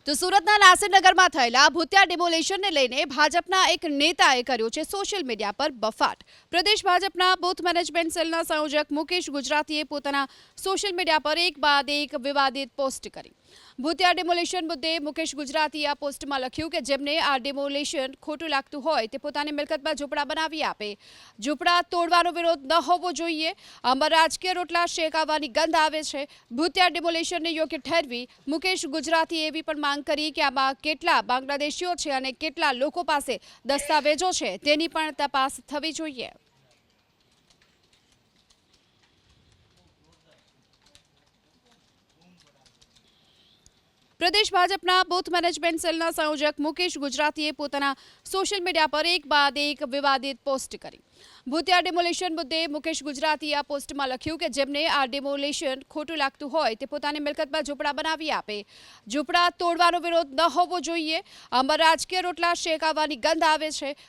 તો સુરતના નાસિરનગરમાં થયેલા ભૂતિયા ડિમોલેશનને લઈને ભાજપના એક નેતાએ કર્યો છે સોશિયલ મીડિયા પર બફાટ. પ્રદેશ ભાજપના બૂથ મેનેજમેન્ટ સેલના સંયોજક મુકેશ ગુજરાતીએ પોતાના સોશિયલ મીડિયા પર એક બાદ એક વિવાદિત પોસ્ટ કરી. ભૂતિયા ડિમોલેશન મુદ્દે મુકેશ ગુજરાતીએ આ પોસ્ટમાં લખ્યું કે જેમને આ ડિમોલેશન ખોટું લાગતું હોય તે પોતાની મિલકતમાં ઝૂંપડા બનાવી આપે. ઝૂંપડા તોડવાનો વિરોધ ન હોવો જોઈએ. આમાં રાજકીય રોટલા શેકાવાની ગંધ આવે છે. ભૂતિયા ડિમોલેશનને યોગ્ય ઠેરવી મુકેશ ગુજરાતીએ એવી પણ માંગ કરી કે આમાં કેટલા બાંગ્લાદેશીઓ છે અને કેટલા લોકો પાસે દસ્તાવેજો છે તેની પણ તપાસ થવી જોઈએ. પ્રદેશ ભાજપના બૂથ મેનેજમેન્ટ સેલના સંયોજક મુકેશ ગુજરાતીએ પોતાના સોશિયલ મીડિયા પર એક બાદ એક વિવાદિત પોસ્ટ કરી. ભૂતિયા ડિમોલેશન મુદ્દે મુકેશ ગુજરાતીએ આ પોસ્ટમાં લખ્યું કે જેમને આ ડિમોલેશન ખોટું લાગતું હોય તે પોતાની મિલકતમાં ઝૂંપડા બનાવી આપે. ઝૂંપડા તોડવાનો વિરોધ ન હોવો જોઈએ. આમાં રાજકીય રોટલા શેકાવાની ગંધ આવે છે.